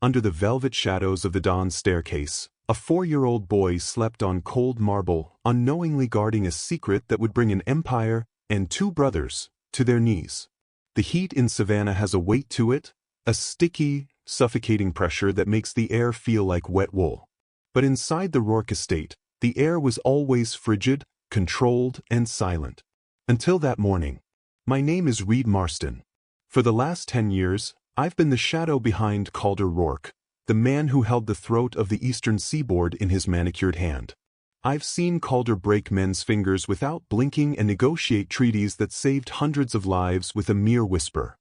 under the velvet shadows of the dawn staircase, a 4-year-old boy slept on cold marble, unknowingly guarding a secret that would bring an empire and 2 brothers to their knees. The heat in Savannah has a weight to it, a sticky, suffocating pressure that makes the air feel like wet wool. But inside the Rourke estate, the air was always frigid, controlled, and silent. Until that morning. My name is Reed Marston. For the last 10 years, I've been the shadow behind Calder Rourke, the man who held the throat of the eastern seaboard in his manicured hand. I've seen Calder break men's fingers without blinking and negotiate treaties that saved hundreds of lives with a mere whisper.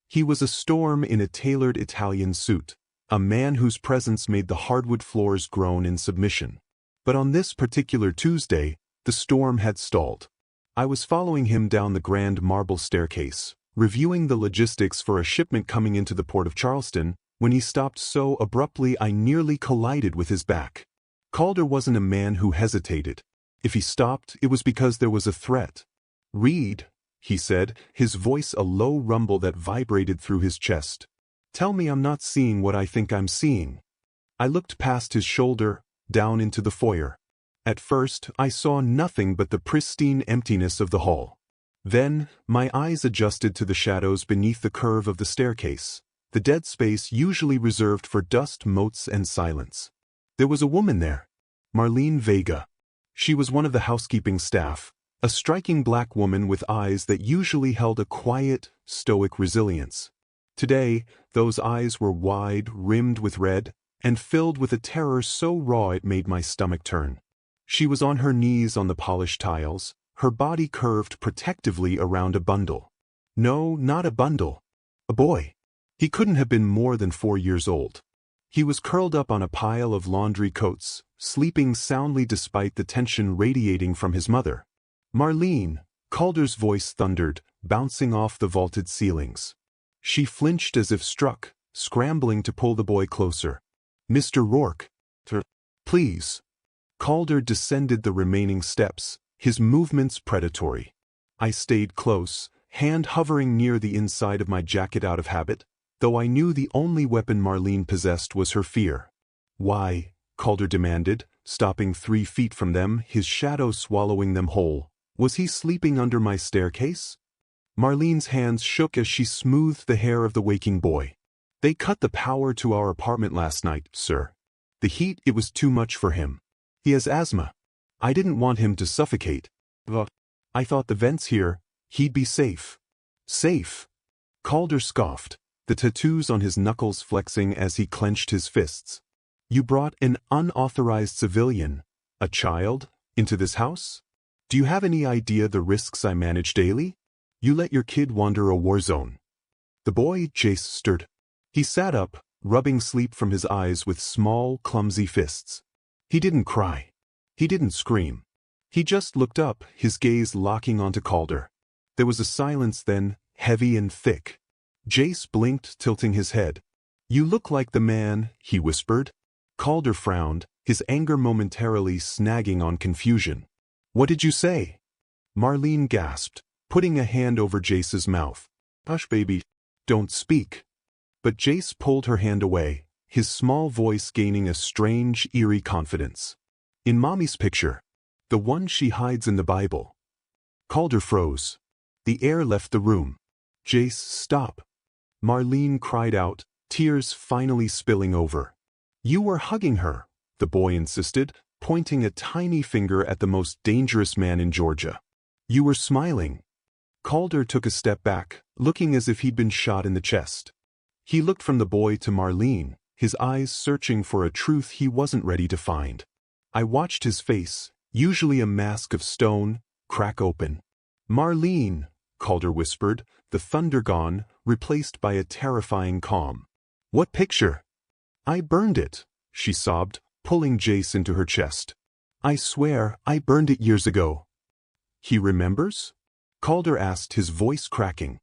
He was a storm in a tailored Italian suit, a man whose presence made the hardwood floors groan in submission. But on this particular Tuesday, the storm had stalled. I was following him down the grand marble staircase, reviewing the logistics for a shipment coming into the port of Charleston, when he stopped so abruptly I nearly collided with his back. Calder wasn't a man who hesitated. If he stopped, it was because there was a threat. "Reed," he said, his voice a low rumble that vibrated through his chest. "Tell me I'm not seeing what I think I'm seeing." I looked past his shoulder, down into the foyer. At first, I saw nothing but the pristine emptiness of the hall. Then, my eyes adjusted to the shadows beneath the curve of the staircase, the dead space usually reserved for dust motes and silence. There was a woman there, Marlene Vega. She was one of the housekeeping staff, a striking black woman with eyes that usually held a quiet, stoic resilience. Today, those eyes were wide, rimmed with red, and filled with a terror so raw it made my stomach turn. She was on her knees on the polished tiles, her body curved protectively around a bundle. No, not a bundle. A boy. He couldn't have been more than 4 years old. He was curled up on a pile of laundry coats, sleeping soundly despite the tension radiating from his mother. "Marlene," Calder's voice thundered, bouncing off the vaulted ceilings. She flinched as if struck, scrambling to pull the boy closer. "Mr. Rourke. Please." Calder descended the remaining steps, his movements predatory. I stayed close, hand hovering near the inside of my jacket out of habit, though I knew the only weapon Marlene possessed was her fear. "Why?" Calder demanded, stopping 3 feet from them, his shadow swallowing them whole. "Was he sleeping under my staircase?" Marlene's hands shook as she smoothed the hair of the waking boy. "They cut the power to our apartment last night, sir. The heat, it was too much for him. He has asthma. I didn't want him to suffocate. But I thought the vents here, he'd be safe." "Safe?" Calder scoffed, the tattoos on his knuckles flexing as he clenched his fists. "You brought an unauthorized civilian, a child, into this house? Do you have any idea the risks I manage daily? You let your kid wander a war zone." The boy, Jace, stirred. He sat up, rubbing sleep from his eyes with small, clumsy fists. He didn't cry. He didn't scream. He just looked up, his gaze locking onto Calder. There was a silence then, heavy and thick. Jace blinked, tilting his head. "You look like the man," he whispered. Calder frowned, his anger momentarily snagging on confusion. "What did you say?" Marlene gasped, putting a hand over Jace's mouth. "Hush, baby. Don't speak." But Jace pulled her hand away, his small voice gaining a strange, eerie confidence. "In Mommy's picture. The one she hides in the Bible." Calder froze. The air left the room. "Jace, stop." Marlene cried out, tears finally spilling over. "You were hugging her," the boy insisted, pointing a tiny finger at the most dangerous man in Georgia. "You were smiling." Calder took a step back, looking as if he'd been shot in the chest. He looked from the boy to Marlene, his eyes searching for a truth he wasn't ready to find. I watched his face, usually a mask of stone, crack open. "Marlene," Calder whispered, the thunder gone, replaced by a terrifying calm. "What picture?" "I burned it," she sobbed, pulling Jace into her chest. "I swear, I burned it years ago." "He remembers?" Calder asked, his voice cracking.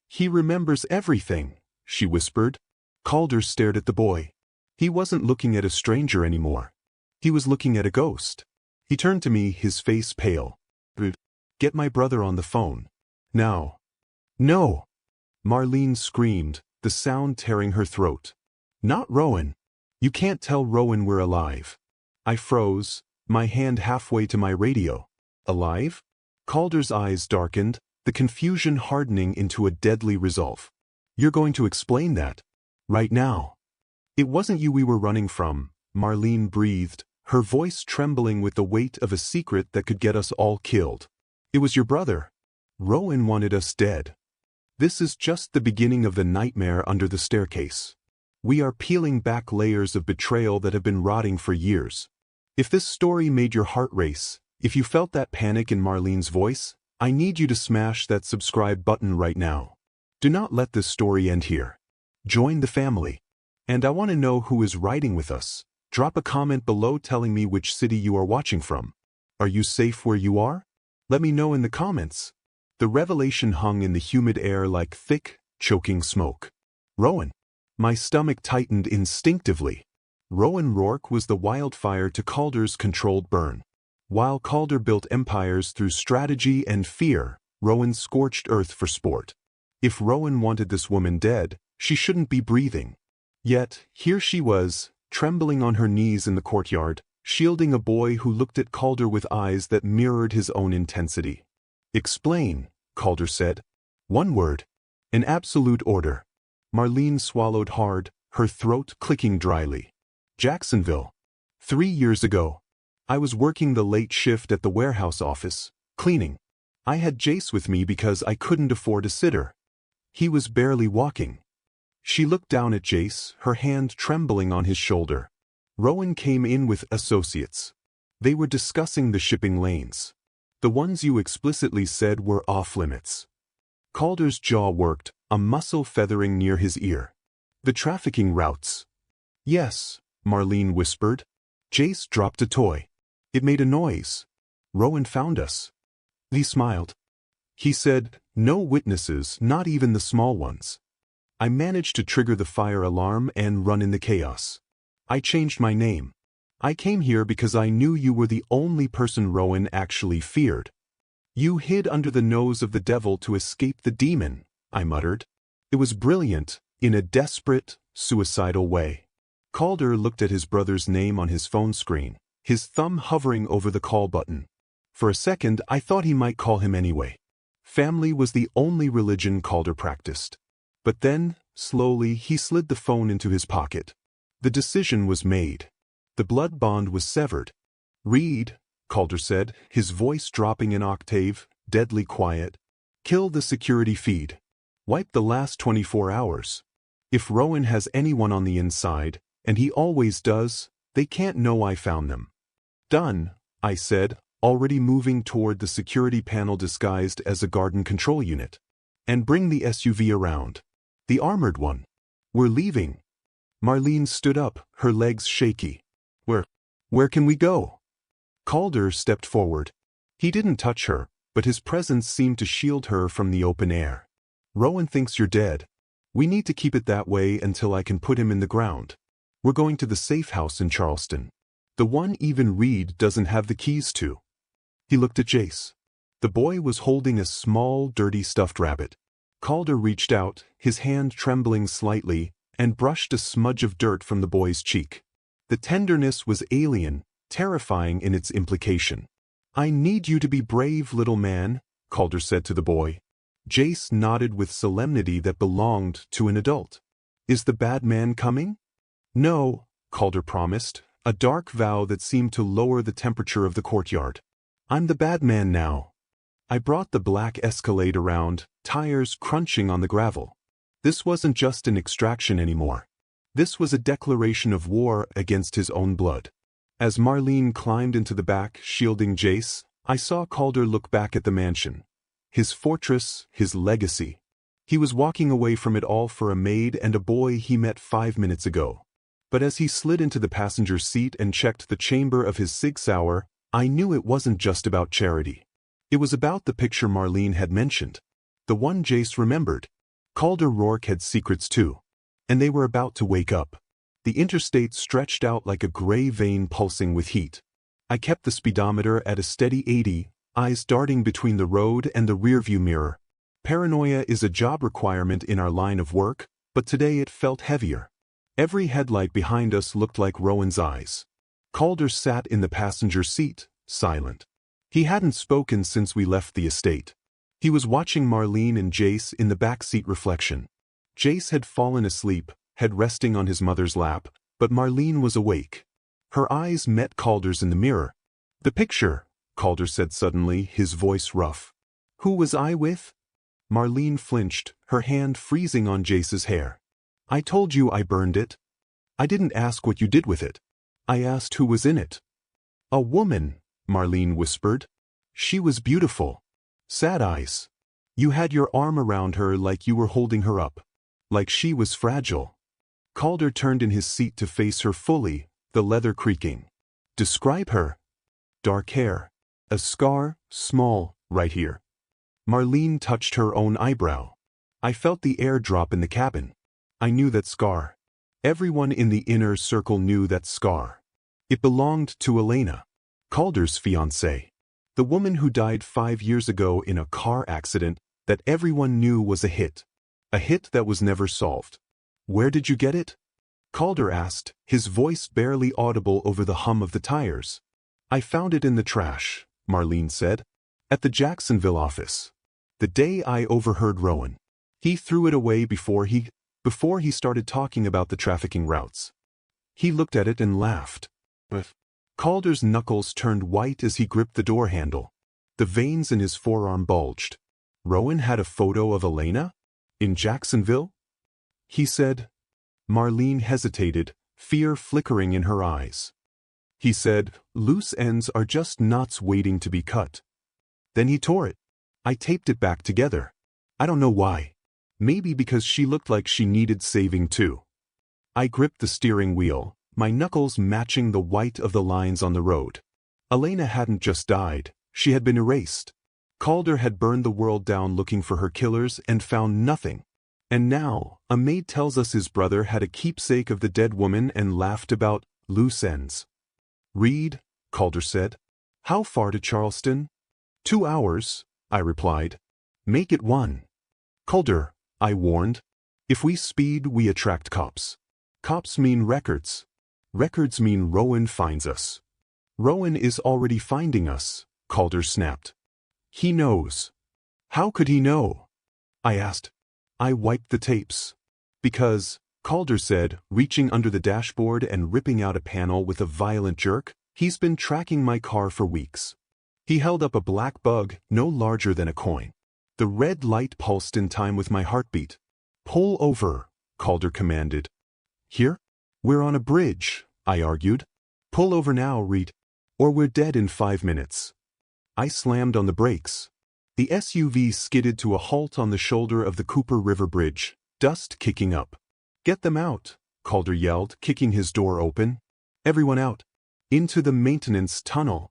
"He remembers everything," she whispered. Calder stared at the boy. He wasn't looking at a stranger anymore. He was looking at a ghost. He turned to me, his face pale. "Get my brother on the phone. Now." "No!" Marlene screamed, the sound tearing her throat. Not Rowan. You can't tell Rowan we're alive. I froze, my hand halfway to my radio. Alive? Calder's eyes darkened, the confusion hardening into a deadly resolve. You're going to explain that? Right now. It wasn't you we were running from, Marlene breathed, her voice trembling with the weight of a secret that could get us all killed. It was your brother. Rowan wanted us dead. This is just the beginning of the nightmare under the staircase. We are peeling back layers of betrayal that have been rotting for years. If this story made your heart race, if you felt that panic in Marlene's voice, I need you to smash that subscribe button right now. Do not let this story end here. Join the family. And I want to know who is riding with us. Drop a comment below telling me which city you are watching from. Are you safe where you are? Let me know in the comments. The revelation hung in the humid air like thick, choking smoke. Rowan. My stomach tightened instinctively. Rowan Rourke was the wildfire to Calder's controlled burn. While Calder built empires through strategy and fear, Rowan scorched earth for sport. If Rowan wanted this woman dead, she shouldn't be breathing. Yet, here she was, trembling on her knees in the courtyard, shielding a boy who looked at Calder with eyes that mirrored his own intensity. Explain, Calder said. One word. An absolute order. Marlene swallowed hard, her throat clicking dryly. Jacksonville. 3 years ago. I was working the late shift at the warehouse office, cleaning. I had Jace with me because I couldn't afford a sitter. He was barely walking. She looked down at Jace, her hand trembling on his shoulder. Rowan came in with associates. They were discussing the shipping lanes. The ones you explicitly said were off-limits. Calder's jaw worked, a muscle feathering near his ear. The trafficking routes. Yes, Marlene whispered. Jace dropped a toy. It made a noise. Rowan found us. He smiled. He said, no witnesses, not even the small ones. I managed to trigger the fire alarm and run in the chaos. I changed my name. I came here because I knew you were the only person Rowan actually feared. You hid under the nose of the devil to escape the demon, I muttered. It was brilliant, in a desperate, suicidal way. Calder looked at his brother's name on his phone screen, his thumb hovering over the call button. For a second, I thought he might call him anyway. Family was the only religion Calder practiced. But then, slowly, he slid the phone into his pocket. The decision was made. The blood bond was severed. Read, Calder said, his voice dropping an octave, deadly quiet. Kill the security feed. Wipe the last 24 hours. If Rowan has anyone on the inside, and he always does, they can't know I found them. Done, I said, already moving toward the security panel disguised as a garden control unit. And bring the SUV around. The armored one. We're leaving. Marlene stood up, her legs shaky. Where can we go? Calder stepped forward. He didn't touch her, but his presence seemed to shield her from the open air. Rowan thinks you're dead. We need to keep it that way until I can put him in the ground. We're going to the safe house in Charleston. The one even Reed doesn't have the keys to. He looked at Jace. The boy was holding a small, dirty stuffed rabbit. Calder reached out, his hand trembling slightly, and brushed a smudge of dirt from the boy's cheek. The tenderness was alien, terrifying in its implication. I need you to be brave, little man, Calder said to the boy. Jace nodded with solemnity that belonged to an adult. Is the bad man coming? No, Calder promised, a dark vow that seemed to lower the temperature of the courtyard. I'm the bad man now. I brought the black Escalade around, tires crunching on the gravel. This wasn't just an extraction anymore. This was a declaration of war against his own blood. As Marlene climbed into the back, shielding Jace, I saw Calder look back at the mansion. His fortress, his legacy. He was walking away from it all for a maid and a boy he met 5 minutes ago. But as he slid into the passenger seat and checked the chamber of his Sig Sauer, I knew it wasn't just about charity. It was about the picture Marlene had mentioned. The one Jace remembered. Calder Rourke had secrets too. And they were about to wake up. The interstate stretched out like a gray vein pulsing with heat. I kept the speedometer at a steady 80, eyes darting between the road and the rearview mirror. Paranoia is a job requirement in our line of work, but today it felt heavier. Every headlight behind us looked like Rowan's eyes. Calder sat in the passenger seat, silent. He hadn't spoken since we left the estate. He was watching Marlene and Jace in the backseat reflection. Jace had fallen asleep, head resting on his mother's lap, but Marlene was awake. Her eyes met Calder's in the mirror. "The picture," Calder said suddenly, his voice rough. "Who was I with?" Marlene flinched, her hand freezing on Jace's hair. "I told you I burned it. I didn't ask what you did with it. I asked who was in it." "A woman," Marlene whispered. "She was beautiful. Sad eyes. You had your arm around her like you were holding her up. Like she was fragile." Calder turned in his seat to face her fully, the leather creaking. "Describe her." "Dark hair. A scar, small, right here." Marlene touched her own eyebrow. I felt the air drop in the cabin. I knew that scar. Everyone in the inner circle knew that scar. It belonged to Elena, Calder's fiancée. The woman who died 5 years ago in a car accident that everyone knew was a hit. A hit that was never solved. "Where did you get it?" Calder asked, his voice barely audible over the hum of the tires. "I found it in the trash," Marlene said. "At the Jacksonville office. The day I overheard Rowan. He threw it away before he started talking about the trafficking routes." He looked at it and laughed. But Calder's knuckles turned white as he gripped the door handle. The veins in his forearm bulged. "Rowan had a photo of Elena? In Jacksonville?" He said. Marlene hesitated, fear flickering in her eyes. He said, "Loose ends are just knots waiting to be cut." Then he tore it. I taped it back together. I don't know why. Maybe because she looked like she needed saving too. I gripped the steering wheel, my knuckles matching the white of the lines on the road. Elena hadn't just died, she had been erased. Calder had burned the world down looking for her killers and found nothing. And now, a maid tells us his brother had a keepsake of the dead woman and laughed about loose ends. "Read," Calder said. "How far to Charleston?" 2 hours, I replied. "Make it 1. "Calder," I warned. "If we speed, we attract cops. Cops mean records. Records mean Rowan finds us." "Rowan is already finding us," Calder snapped. "He knows." "How could he know?" I asked. I wiped the tapes. "Because," Calder said, reaching under the dashboard and ripping out a panel with a violent jerk, "he's been tracking my car for weeks." He held up a black bug no larger than a coin. The red light pulsed in time with my heartbeat. "Pull over," Calder commanded. "Here? We're on a bridge," I argued. "Pull over now, Reed. Or we're dead in 5 minutes." I slammed on the brakes. The SUV skidded to a halt on the shoulder of the Cooper River Bridge, dust kicking up. "Get them out," Calder yelled, kicking his door open. "Everyone out. Into the maintenance tunnel."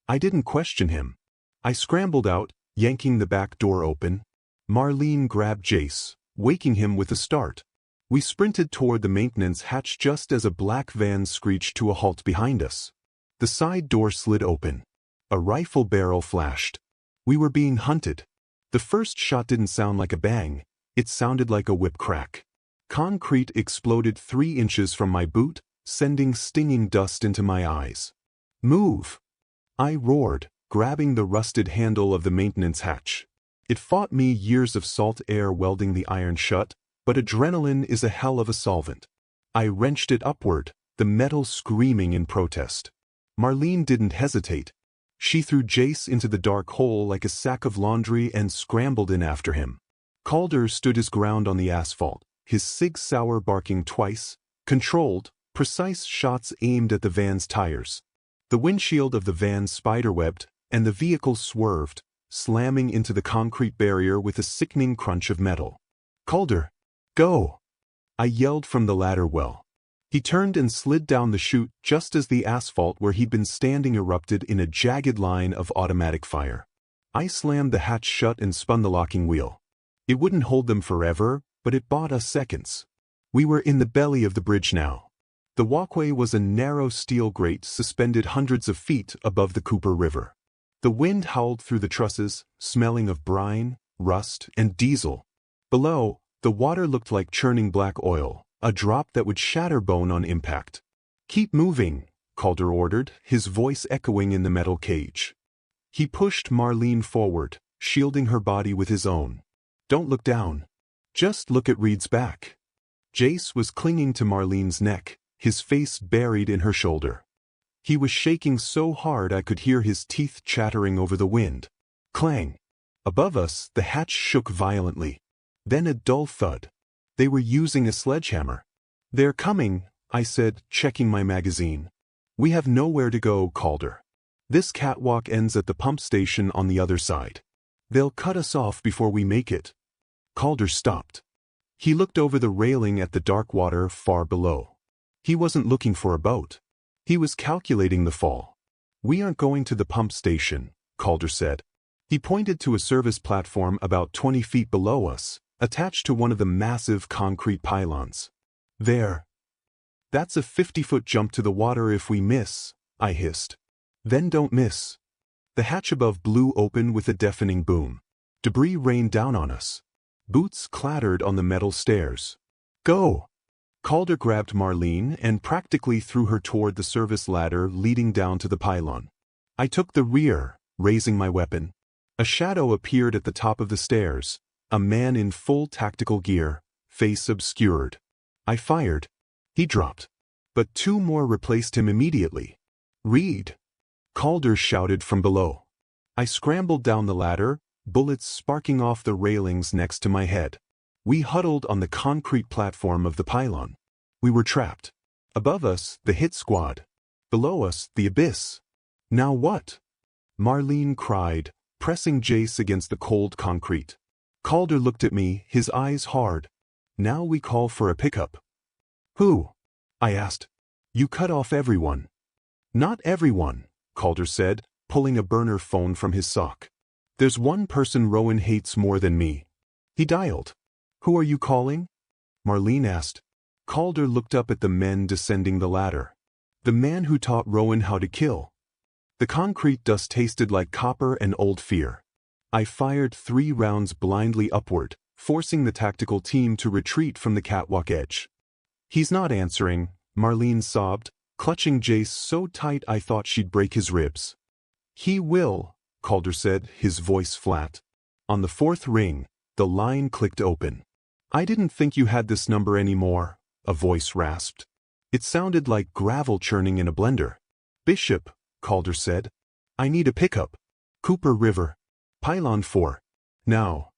I didn't question him. I scrambled out, yanking the back door open. Marlene grabbed Jace, waking him with a start. We sprinted toward the maintenance hatch just as a black van screeched to a halt behind us. The side door slid open. A rifle barrel flashed. We were being hunted. The first shot didn't sound like a bang, it sounded like a whip crack. Concrete exploded 3 inches from my boot, sending stinging dust into my eyes. "Move!" I roared, grabbing the rusted handle of the maintenance hatch. It fought me years of salt air welding the iron shut, but adrenaline is a hell of a solvent. I wrenched it upward, the metal screaming in protest. Marlene didn't hesitate. She threw Jace into the dark hole like a sack of laundry and scrambled in after him. Calder stood his ground on the asphalt, his Sig Sauer barking twice, controlled, precise shots aimed at the van's tires. The windshield of the van spiderwebbed, and the vehicle swerved, slamming into the concrete barrier with a sickening crunch of metal. "Calder, go!" I yelled from the ladder well. He turned and slid down the chute just as the asphalt where he'd been standing erupted in a jagged line of automatic fire. I slammed the hatch shut and spun the locking wheel. It wouldn't hold them forever, but it bought us seconds. We were in the belly of the bridge now. The walkway was a narrow steel grate suspended hundreds of feet above the Cooper River. The wind howled through the trusses, smelling of brine, rust, and diesel. Below, the water looked like churning black oil, A drop that would shatter bone on impact. "Keep moving," Calder ordered, his voice echoing in the metal cage. He pushed Marlene forward, shielding her body with his own. "Don't look down. Just look at Reed's back." Jace was clinging to Marlene's neck, his face buried in her shoulder. He was shaking so hard I could hear his teeth chattering over the wind. Clang! Above us, the hatch shook violently. Then a dull thud. They were using a sledgehammer. "They're coming," I said, checking my magazine. "We have nowhere to go, Calder. This catwalk ends at the pump station on the other side. They'll cut us off before we make it." Calder stopped. He looked over the railing at the dark water far below. He wasn't looking for a boat. He was calculating the fall. "We aren't going to the pump station," Calder said. He pointed to a service platform about 20 feet below us, attached to one of the massive concrete pylons. "There. That's a 50-foot jump to the water if we miss," I hissed. "Then don't miss." The hatch above blew open with a deafening boom. Debris rained down on us. Boots clattered on the metal stairs. "Go!" Calder grabbed Marlene and practically threw her toward the service ladder leading down to the pylon. I took the rear, raising my weapon. A shadow appeared at the top of the stairs, a man in full tactical gear, face obscured. I fired. He dropped. But two more replaced him immediately. "Reed!" Calder shouted from below. I scrambled down the ladder, bullets sparking off the railings next to my head. We huddled on the concrete platform of the pylon. We were trapped. Above us, the hit squad. Below us, the abyss. "Now what?" Marlene cried, pressing Jace against the cold concrete. Calder looked at me, his eyes hard. "Now we call for a pickup." "Who?" I asked. "You cut off everyone." "Not everyone," Calder said, pulling a burner phone from his sock. "There's one person Rowan hates more than me." He dialed. "Who are you calling?" Marlene asked. Calder looked up at the men descending the ladder. "The man who taught Rowan how to kill." The concrete dust tasted like copper and old fear. I fired 3 rounds blindly upward, forcing the tactical team to retreat from the catwalk edge. "He's not answering," Marlene sobbed, clutching Jace so tight I thought she'd break his ribs. "He will," Calder said, his voice flat. On the 4th ring, the line clicked open. "I didn't think you had this number anymore," a voice rasped. It sounded like gravel churning in a blender. "Bishop," Calder said. "I need a pickup. Cooper River. Pylon 4. Now."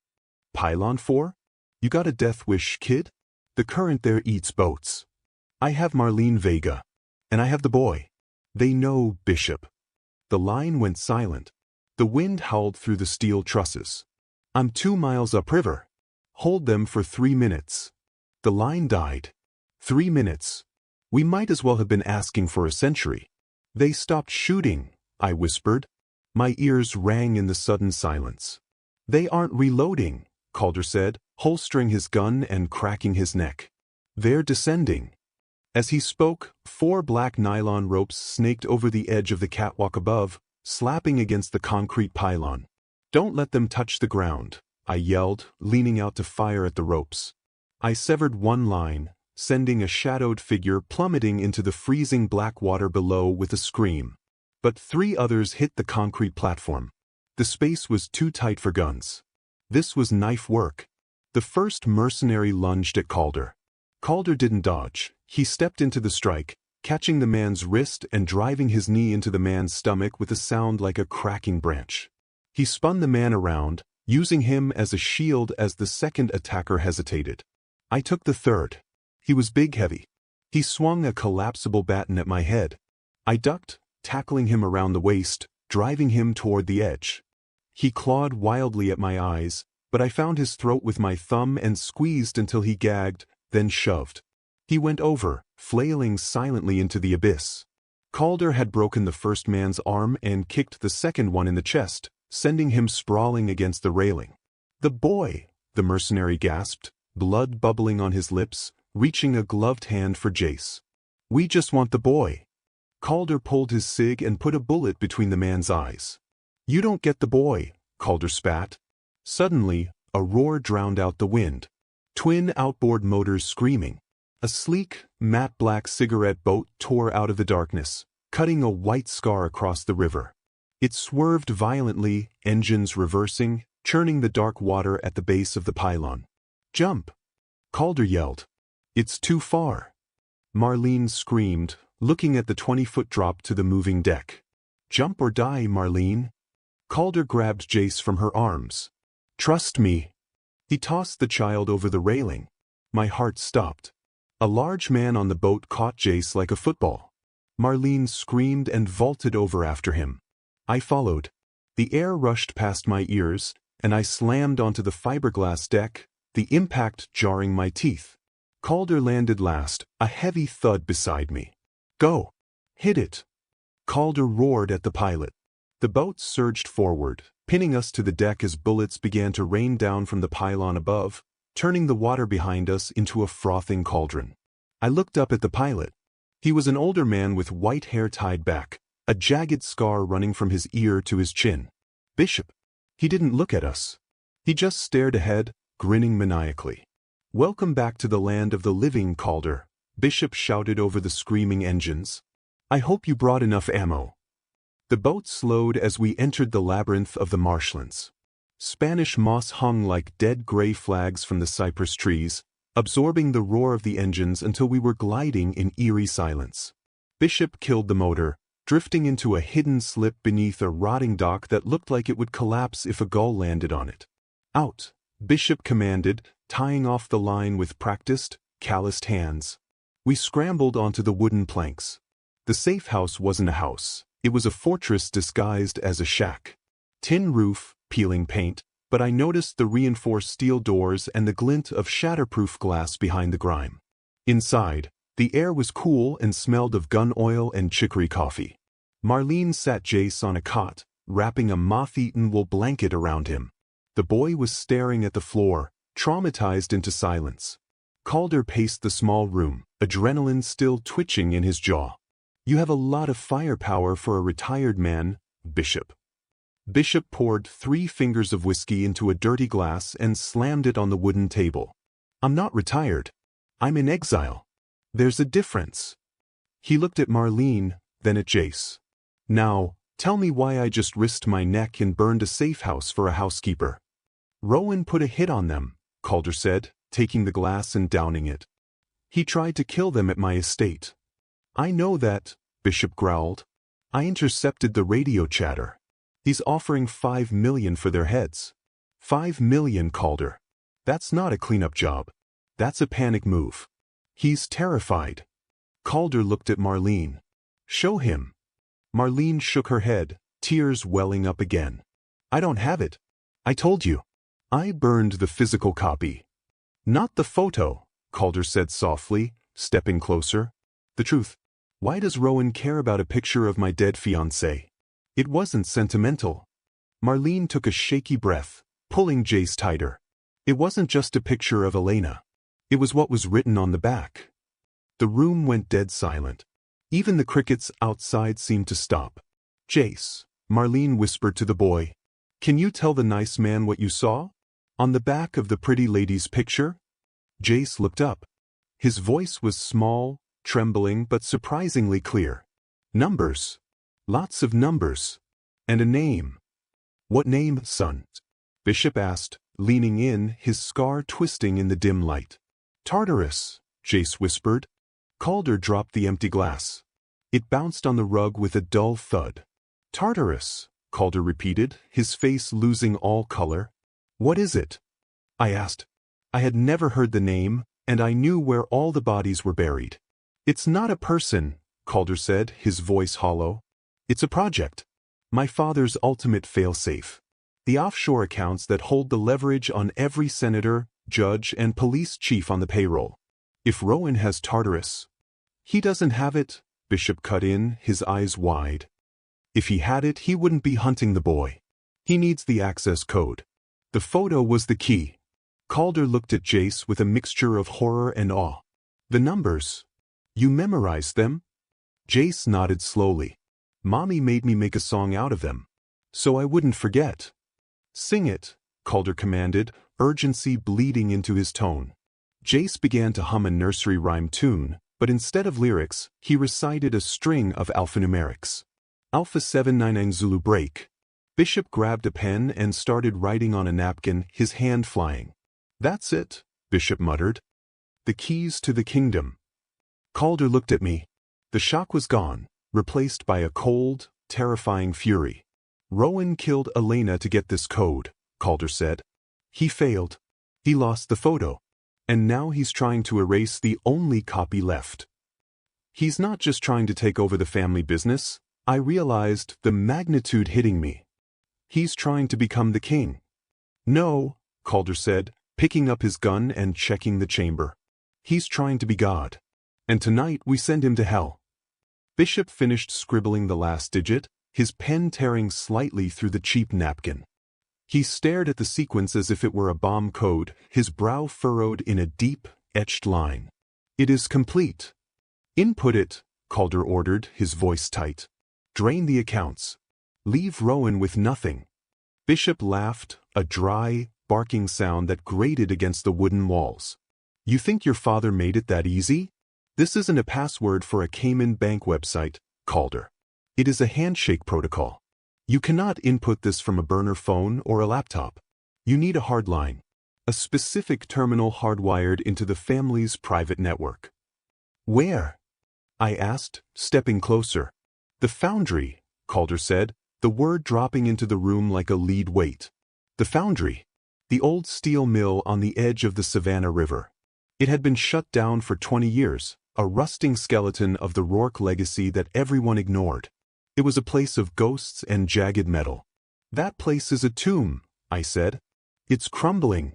"Pylon 4? You got a death wish, kid? The current there eats boats." "I have Marlene Vega. And I have the boy." "They know, Bishop." The line went silent. The wind howled through the steel trusses. "I'm 2 miles upriver. Hold them for 3 minutes." The line died. 3 minutes. We might as well have been asking for a century. "They stopped shooting," I whispered. My ears rang in the sudden silence. "They aren't reloading," Calder said, holstering his gun and cracking his neck. "They're descending." As he spoke, 4 black nylon ropes snaked over the edge of the catwalk above, slapping against the concrete pylon. "Don't let them touch the ground," I yelled, leaning out to fire at the ropes. I severed one line, sending a shadowed figure plummeting into the freezing black water below with a scream. But 3 others hit the concrete platform. The space was too tight for guns. This was knife work. The first mercenary lunged at Calder. Calder didn't dodge. He stepped into the strike, catching the man's wrist and driving his knee into the man's stomach with a sound like a cracking branch. He spun the man around, using him as a shield as the second attacker hesitated. I took the third. He was big heavy. He swung a collapsible baton at my head. I ducked, tackling him around the waist, driving him toward the edge. He clawed wildly at my eyes, but I found his throat with my thumb and squeezed until he gagged, then shoved. He went over, flailing silently into the abyss. Calder had broken the first man's arm and kicked the second one in the chest, sending him sprawling against the railing. "The boy," the mercenary gasped, blood bubbling on his lips, reaching a gloved hand for Jace. "We just want the boy." Calder pulled his cig and put a bullet between the man's eyes. "You don't get the boy," Calder spat. Suddenly, a roar drowned out the wind. Twin outboard motors screaming. A sleek, matte black cigarette boat tore out of the darkness, cutting a white scar across the river. It swerved violently, engines reversing, churning the dark water at the base of the pylon. "Jump!" Calder yelled. "It's too far." Marlene screamed, looking at the 20-foot drop to the moving deck. "Jump or die, Marlene." Calder grabbed Jace from her arms. "Trust me." He tossed the child over the railing. My heart stopped. A large man on the boat caught Jace like a football. Marlene screamed and vaulted over after him. I followed. The air rushed past my ears, and I slammed onto the fiberglass deck, the impact jarring my teeth. Calder landed last, a heavy thud beside me. "Go! Hit it!" Calder roared at the pilot. The boat surged forward, pinning us to the deck as bullets began to rain down from the pylon above, turning the water behind us into a frothing cauldron. I looked up at the pilot. He was an older man with white hair tied back, a jagged scar running from his ear to his chin. Bishop. He didn't look at us. He just stared ahead, grinning maniacally. "Welcome back to the land of the living, Calder," Bishop shouted over the screaming engines. "I hope you brought enough ammo." The boat slowed as we entered the labyrinth of the marshlands. Spanish moss hung like dead gray flags from the cypress trees, absorbing the roar of the engines until we were gliding in eerie silence. Bishop killed the motor, drifting into a hidden slip beneath a rotting dock that looked like it would collapse if a gull landed on it. "Out," Bishop commanded, tying off the line with practiced, calloused hands. We scrambled onto the wooden planks. The safe house wasn't a house. It was a fortress disguised as a shack. Tin roof, peeling paint, but I noticed the reinforced steel doors and the glint of shatterproof glass behind the grime. Inside, the air was cool and smelled of gun oil and chicory coffee. Marlene sat Jace on a cot, wrapping a moth-eaten wool blanket around him. The boy was staring at the floor, traumatized into silence. Calder paced the small room, adrenaline still twitching in his jaw. "You have a lot of firepower for a retired man, Bishop." Bishop poured 3 fingers of whiskey into a dirty glass and slammed it on the wooden table. "I'm not retired. I'm in exile. There's a difference." He looked at Marlene, then at Jace. "Now, tell me why I just risked my neck and burned a safe house for a housekeeper." "Rowan put a hit on them," Calder said, taking the glass and downing it. "He tried to kill them at my estate." "I know that," Bishop growled. "I intercepted the radio chatter. He's offering $5 million for their heads." $5 million, Calder. That's not a cleanup job. That's a panic move. He's terrified. Calder looked at Marlene. "Show him." Marlene shook her head, tears welling up again. "I don't have it. I told you. I burned the physical copy." "Not the photo," Calder said softly, stepping closer. "The truth. Why does Rowan care about a picture of my dead fiancée? It wasn't sentimental." Marlene took a shaky breath, pulling Jace tighter. "It wasn't just a picture of Elena. It was what was written on the back." The room went dead silent. Even the crickets outside seemed to stop. "Jace," Marlene whispered to the boy, "can you tell the nice man what you saw? On the back of the pretty lady's picture?" Jace looked up. His voice was small, trembling but surprisingly clear. "Numbers. Lots of numbers. And a name." "What name, son?" Bishop asked, leaning in, his scar twisting in the dim light. "Tartarus," Jace whispered. Calder dropped the empty glass. It bounced on the rug with a dull thud. "Tartarus," Calder repeated, his face losing all color. "What is it?" I asked. I had never heard the name, and I knew where all the bodies were buried. "It's not a person," Calder said, his voice hollow. "It's a project. My father's ultimate failsafe. The offshore accounts that hold the leverage on every senator, judge, and police chief on the payroll. If Rowan has Tartarus—" "He doesn't have it," Bishop cut in, his eyes wide. "If he had it, he wouldn't be hunting the boy. He needs the access code. The photo was the key." Calder looked at Jace with a mixture of horror and awe. "The numbers. You memorized them?" Jace nodded slowly. "Mommy made me make a song out of them. So I wouldn't forget." "Sing it," Calder commanded, urgency bleeding into his tone. Jace began to hum a nursery rhyme tune, but instead of lyrics, he recited a string of alphanumerics. Alpha 799 Zulu break. Bishop grabbed a pen and started writing on a napkin, his hand flying. "That's it," Bishop muttered. "The keys to the kingdom." Calder looked at me. The shock was gone, replaced by a cold, terrifying fury. "Rowan killed Elena to get this code," Calder said. "He failed. He lost the photo. And now he's trying to erase the only copy left. He's not just trying to take over the family business," I realized, the magnitude hitting me. "He's trying to become the king." "No," Calder said, picking up his gun and checking the chamber. "He's trying to be God. And tonight we send him to hell." Bishop finished scribbling the last digit, his pen tearing slightly through the cheap napkin. He stared at the sequence as if it were a bomb code, his brow furrowed in a deep, etched line. "It is complete." "Input it," Calder ordered, his voice tight. "Drain the accounts. Leave Rowan with nothing." Bishop laughed, a dry, barking sound that grated against the wooden walls. "You think your father made it that easy? This isn't a password for a Cayman Bank website, Calder. It is a handshake protocol. You cannot input this from a burner phone or a laptop. You need a hard line, a specific terminal hardwired into the family's private network." "Where?" I asked, stepping closer. "The Foundry," Calder said, the word dropping into the room like a lead weight. "The Foundry. The old steel mill on the edge of the Savannah River. It had been shut down for 20 years, a rusting skeleton of the Rourke legacy that everyone ignored. It was a place of ghosts and jagged metal." "That place is a tomb," I said. "It's crumbling."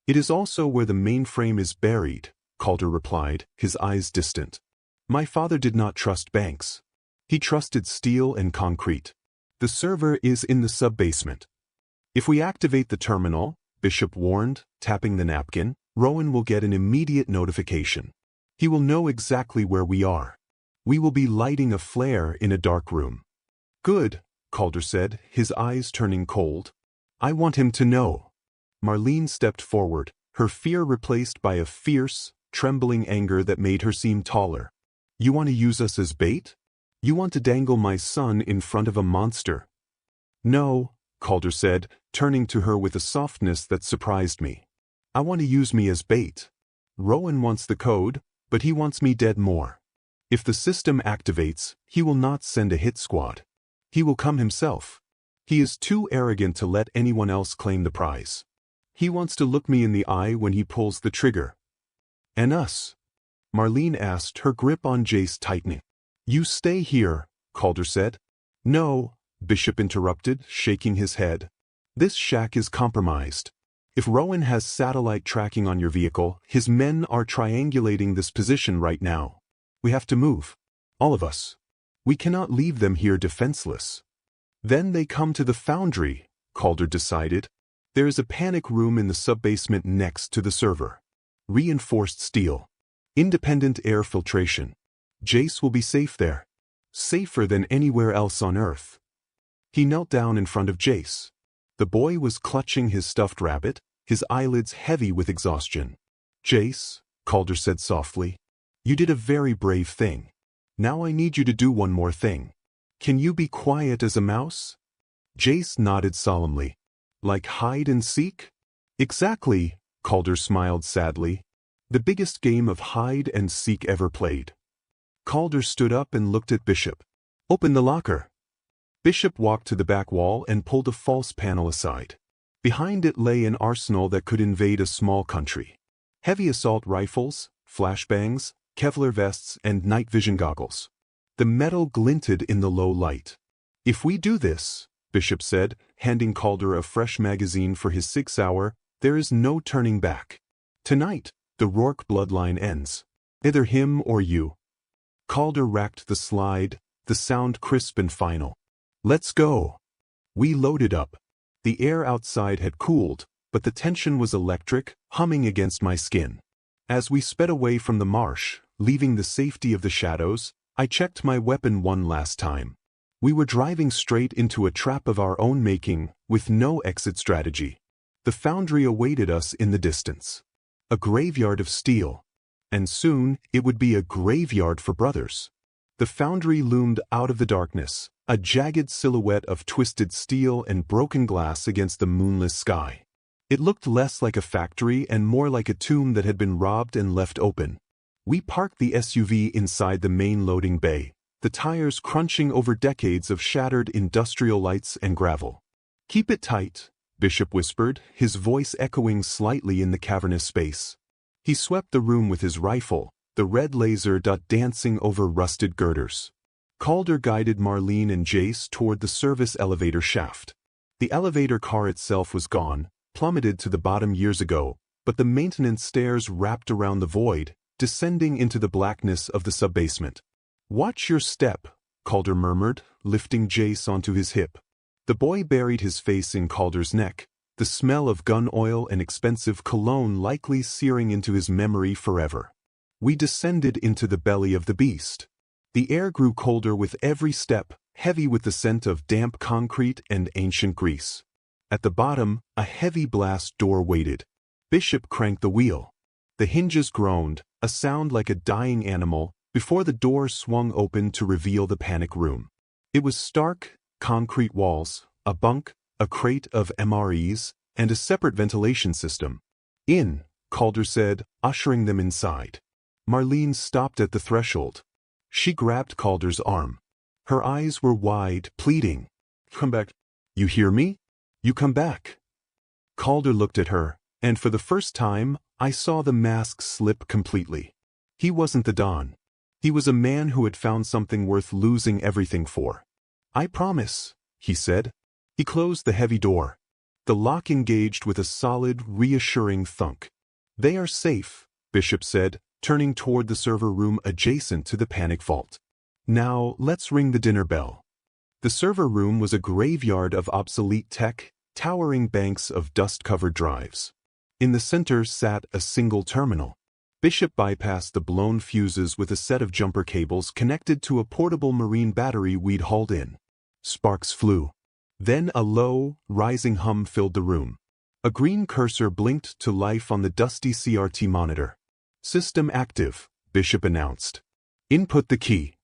"It is also where the mainframe is buried," Calder replied, his eyes distant. "My father did not trust banks. He trusted steel and concrete. The server is in the sub-basement. If we activate the terminal," Bishop warned, tapping the napkin, "Rowan will get an immediate notification. He will know exactly where we are. We will be lighting a flare in a dark room." "Good," Calder said, his eyes turning cold. "I want him to know." Marlene stepped forward, her fear replaced by a fierce, trembling anger that made her seem taller. "You want to use us as bait? You want to dangle my son in front of a monster?" "No," Calder said, turning to her with a softness that surprised me. "I want to use me as bait. Rowan wants the code, but he wants me dead more. If the system activates, he will not send a hit squad. He will come himself. He is too arrogant to let anyone else claim the prize. He wants to look me in the eye when he pulls the trigger." "And us?" Marlene asked, her grip on Jace tightening. "You stay here," Calder said. "No," Bishop interrupted, shaking his head. "This shack is compromised. If Rowan has satellite tracking on your vehicle, his men are triangulating this position right now. We have to move. All of us. We cannot leave them here defenseless." "Then they come to the Foundry," Calder decided. "There is a panic room in the sub-basement next to the server. Reinforced steel. Independent air filtration. Jace will be safe there. Safer than anywhere else on Earth." He knelt down in front of Jace. The boy was clutching his stuffed rabbit, his eyelids heavy with exhaustion. "Jace," Calder said softly, "you did a very brave thing. Now I need you to do one more thing. Can you be quiet as a mouse?" Jace nodded solemnly. "Like hide and seek?" "Exactly," Calder smiled sadly. "The biggest game of hide and seek ever played." Calder stood up and looked at Bishop. "Open the locker." Bishop walked to the back wall and pulled a false panel aside. Behind it lay an arsenal that could invade a small country. Heavy assault rifles, flashbangs, Kevlar vests, and night vision goggles. The metal glinted in the low light. "If we do this," Bishop said, handing Calder a fresh magazine for his 6-hour, "there is no turning back. Tonight, the Rourke bloodline ends. Either him or you." Calder racked the slide, the sound crisp and final. "Let's go." We loaded up. The air outside had cooled, but the tension was electric, humming against my skin. As we sped away from the marsh, leaving the safety of the shadows, I checked my weapon one last time. We were driving straight into a trap of our own making, with no exit strategy. The Foundry awaited us in the distance. a graveyard of steel. And soon, it would be a graveyard for brothers. The Foundry loomed out of the darkness, a jagged silhouette of twisted steel and broken glass against the moonless sky. It looked less like a factory and more like a tomb that had been robbed and left open. We parked the SUV inside the main loading bay, the tires crunching over decades of shattered industrial lights and gravel. "Keep it tight," Bishop whispered, his voice echoing slightly in the cavernous space. He swept the room with his rifle, the red laser dot dancing over rusted girders. Calder guided Marlene and Jace toward the service elevator shaft. The elevator car itself was gone, plummeted to the bottom years ago, but the maintenance stairs wrapped around the void, descending into the blackness of the subbasement. "Watch your step," Calder murmured, lifting Jace onto his hip. The boy buried his face in Calder's neck, the smell of gun oil and expensive cologne likely searing into his memory forever. We descended into the belly of the beast. The air grew colder with every step, heavy with the scent of damp concrete and ancient grease. At the bottom, a heavy blast door waited. Bishop cranked the wheel. The hinges groaned, a sound like a dying animal, before the door swung open to reveal the panic room. It was stark, concrete walls, a bunk, a crate of MREs, and a separate ventilation system. "In," Calder said, ushering them inside. Marlene stopped at the threshold. She grabbed Calder's arm. Her eyes were wide, pleading. "Come back. You hear me? You come back." Calder looked at her, and for the first time, I saw the mask slip completely. He wasn't the Don. He was a man who had found something worth losing everything for. "I promise," he said. He closed the heavy door. The lock engaged with a solid, reassuring thunk. "They are safe," Bishop said, turning toward the server room adjacent to the panic vault. "Now, let's ring the dinner bell." The server room was a graveyard of obsolete tech, towering banks of dust-covered drives. In the center sat a single terminal. Bishop bypassed the blown fuses with a set of jumper cables connected to a portable marine battery we'd hauled in. Sparks flew. Then a low, rising hum filled the room. A green cursor blinked to life on the dusty CRT monitor. "System active," Bishop announced. "Input the key."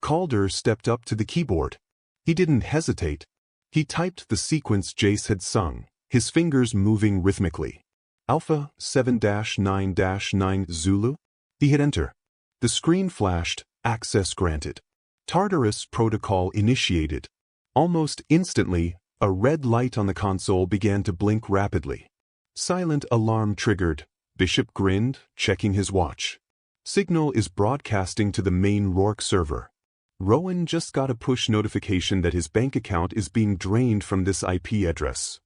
Calder stepped up to the keyboard. He didn't hesitate. He typed the sequence Jace had sung, his fingers moving rhythmically. "Alpha 7-9-9 Zulu?" He hit enter. The screen flashed, access granted. Tartarus protocol initiated. Almost instantly, a red light on the console began to blink rapidly. Silent alarm triggered. Bishop grinned, checking his watch. "Signal is broadcasting to the main Rourke server. Rowan just got a push notification that his bank account is being drained from this IP address."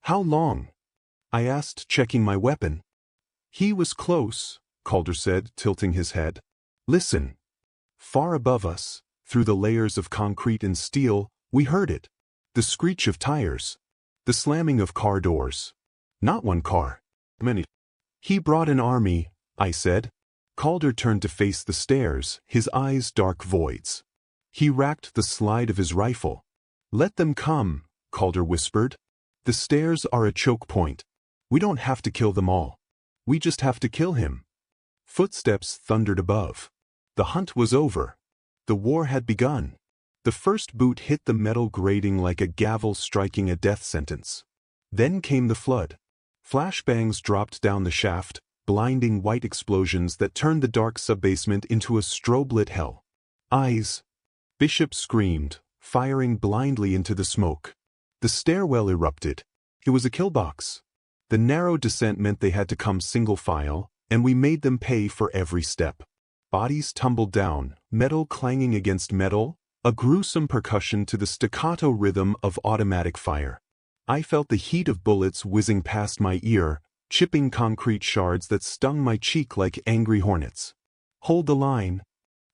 "How long?" I asked, checking my weapon. "He was close," Calder said, tilting his head. "Listen." Far above us, through the layers of concrete and steel, we heard it. The screech of tires. The slamming of car doors. Not one car. Many. "He brought an army," I said. Calder turned to face the stairs, his eyes dark voids. He racked the slide of his rifle. "Let them come," Calder whispered. "The stairs are a choke point. We don't have to kill them all. We just have to kill him." Footsteps thundered above. The hunt was over. The war had begun. The first boot hit the metal grating like a gavel striking a death sentence. Then came the flood. Flashbangs dropped down the shaft, blinding white explosions that turned the dark subbasement into a strobe-lit hell. "Eyes!" Bishop screamed, firing blindly into the smoke. The stairwell erupted. It was a kill box. The narrow descent meant they had to come single file, and we made them pay for every step. Bodies tumbled down, metal clanging against metal, a gruesome percussion to the staccato rhythm of automatic fire. I felt the heat of bullets whizzing past my ear, chipping concrete shards that stung my cheek like angry hornets. "Hold the line."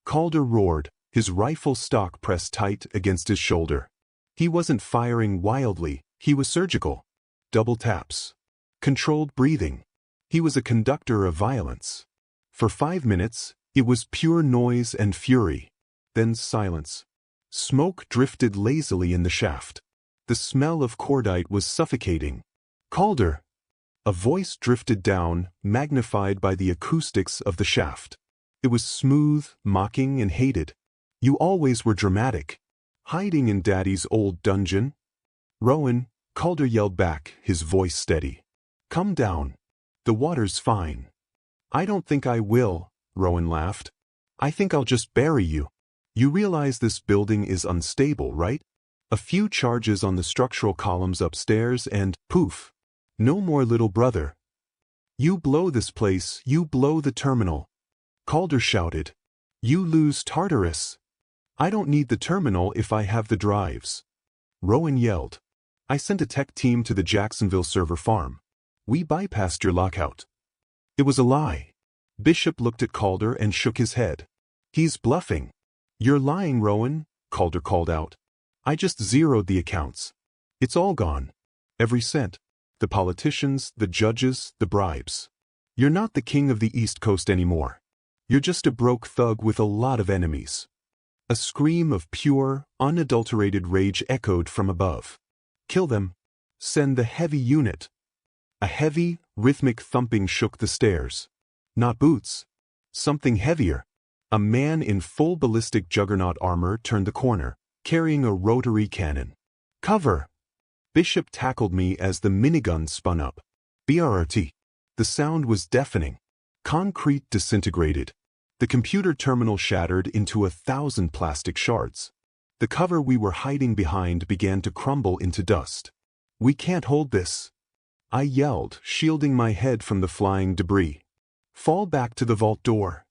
Calder roared, his rifle stock pressed tight against his shoulder. He wasn't firing wildly, he was surgical. Double taps. Controlled breathing. He was a conductor of violence. For 5 minutes, it was pure noise and fury. Then silence. Smoke drifted lazily in the shaft. The smell of cordite was suffocating. "Calder!" A voice drifted down, magnified by the acoustics of the shaft. It was smooth, mocking, and hated. You always were dramatic. Hiding in Daddy's old dungeon? Rowan, Calder yelled back, his voice steady. Come down. The water's fine. I don't think I will, Rowan laughed. I think I'll just bury you. You realize this building is unstable, right? A few charges on the structural columns upstairs and, poof. No more little brother. You blow this place, you blow the terminal. Calder shouted. You lose Tartarus. I don't need the terminal if I have the drives. Rowan yelled. I sent a tech team to the Jacksonville server farm. We bypassed your lockout. It was a lie. Bishop looked at Calder and shook his head. He's bluffing. You're lying, Rowan, Calder called out. I just zeroed the accounts. It's all gone. Every cent. The politicians, the judges, the bribes. You're not the king of the East Coast anymore. You're just a broke thug with a lot of enemies. A scream of pure, unadulterated rage echoed from above. Kill them. Send the heavy unit. A heavy, rhythmic thumping shook the stairs. Not boots. Something heavier. A man in full ballistic juggernaut armor turned the corner, carrying a rotary cannon. Cover! Bishop tackled me as the minigun spun up. BRRT. The sound was deafening. Concrete disintegrated. The computer terminal shattered into 1,000 plastic shards. The cover we were hiding behind began to crumble into dust. We can't hold this. I yelled, shielding my head from the flying debris. Fall back to the vault door.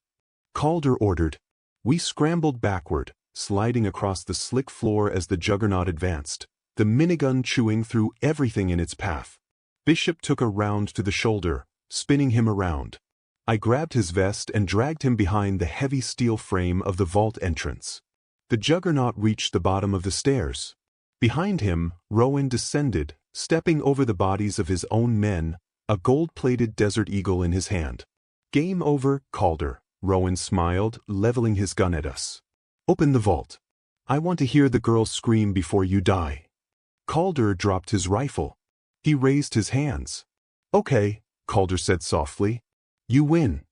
Calder ordered. We scrambled backward, sliding across the slick floor as the juggernaut advanced, the minigun chewing through everything in its path. Bishop took a round to the shoulder, spinning him around. I grabbed his vest and dragged him behind the heavy steel frame of the vault entrance. The juggernaut reached the bottom of the stairs. Behind him, Rowan descended, stepping over the bodies of his own men, a gold-plated Desert Eagle in his hand. Game over, Calder, Rowan smiled, leveling his gun at us. Open the vault. I want to hear the girl scream before you die. Calder dropped his rifle. He raised his hands. Okay, Calder said softly. You win.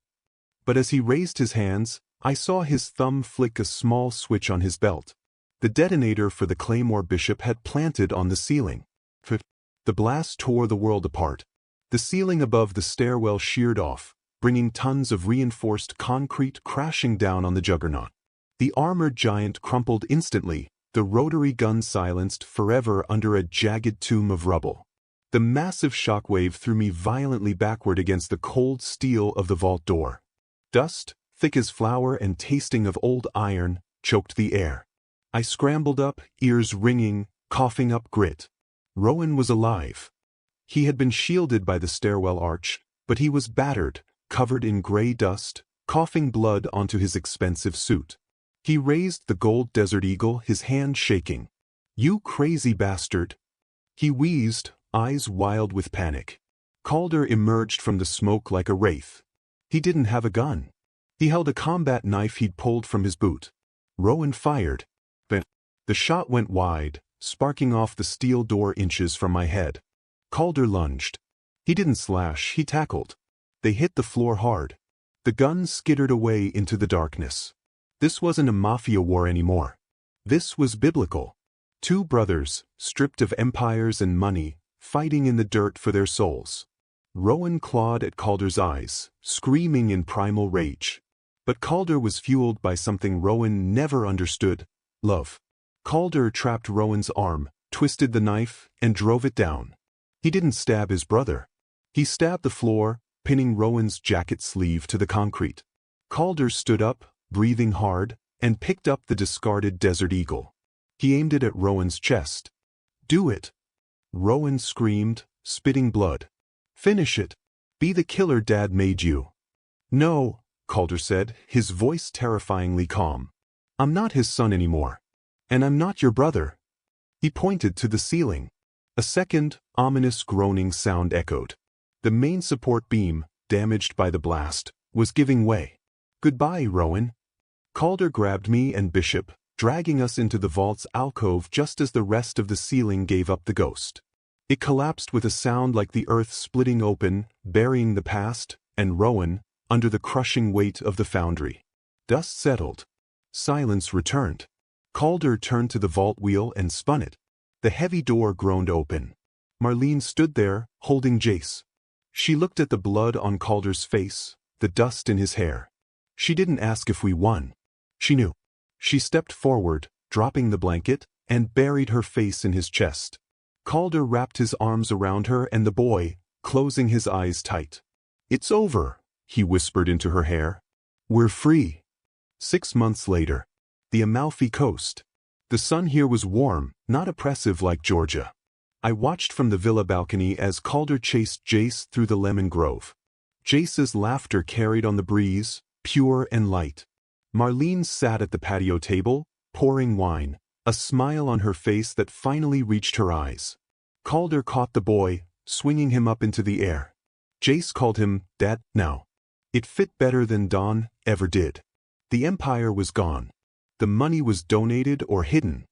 But as he raised his hands, I saw his thumb flick a small switch on his belt. The detonator for the claymore Bishop had planted on the ceiling. The blast tore the world apart. The ceiling above the stairwell sheared off, bringing tons of reinforced concrete crashing down on the juggernaut. The armored giant crumpled instantly, the rotary gun silenced forever under a jagged tomb of rubble. The massive shockwave threw me violently backward against the cold steel of the vault door. Dust, thick as flour and tasting of old iron, choked the air. I scrambled up, ears ringing, coughing up grit. Rowan was alive. He had been shielded by the stairwell arch, but he was battered, covered in gray dust, coughing blood onto his expensive suit. He raised the gold Desert Eagle, his hand shaking. You crazy bastard! He wheezed, eyes wild with panic. Calder emerged from the smoke like a wraith. He didn't have a gun. He held a combat knife he'd pulled from his boot. Rowan fired. The shot went wide, sparking off the steel door inches from my head. Calder lunged. He didn't slash, he tackled. They hit the floor hard. The gun skittered away into the darkness. This wasn't a Mafia war anymore. This was biblical. Two brothers, stripped of empires and money, fighting in the dirt for their souls. Rowan clawed at Calder's eyes, screaming in primal rage. But Calder was fueled by something Rowan never understood: love. Calder trapped Rowan's arm, twisted the knife, and drove it down. He didn't stab his brother. He stabbed the floor, pinning Rowan's jacket sleeve to the concrete. Calder stood up, breathing hard, and picked up the discarded Desert Eagle. He aimed it at Rowan's chest. Do it! Rowan screamed, spitting blood. Finish it. Be the killer Dad made you. No, Calder said, his voice terrifyingly calm. I'm not his son anymore. And I'm not your brother. He pointed to the ceiling. A second, ominous groaning sound echoed. The main support beam, damaged by the blast, was giving way. Goodbye, Rowan. Calder grabbed me and Bishop, dragging us into the vault's alcove just as the rest of the ceiling gave up the ghost. It collapsed with a sound like the earth splitting open, burying the past, and Rowan, under the crushing weight of the Foundry. Dust settled. Silence returned. Calder turned to the vault wheel and spun it. The heavy door groaned open. Marlene stood there, holding Jace. She looked at the blood on Calder's face, the dust in his hair. She didn't ask if we won. She knew. She stepped forward, dropping the blanket, and buried her face in his chest. Calder wrapped his arms around her and the boy, closing his eyes tight. "It's over," he whispered into her hair. "We're free." 6 months later. The Amalfi Coast. The sun here was warm, not oppressive like Georgia. I watched from the villa balcony as Calder chased Jace through the lemon grove. Jace's laughter carried on the breeze, pure and light. Marlene sat at the patio table, pouring wine, a smile on her face that finally reached her eyes. Calder caught the boy, swinging him up into the air. Jace called him Dad now. It fit better than Don ever did. The empire was gone. The money was donated or hidden.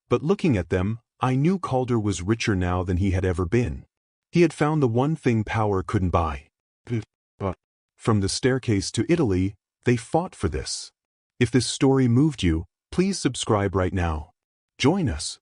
But looking at them, I knew Calder was richer now than he had ever been. He had found the one thing power couldn't buy. But from the staircase to Italy, they fought for this. If this story moved you, please subscribe right now. Join us.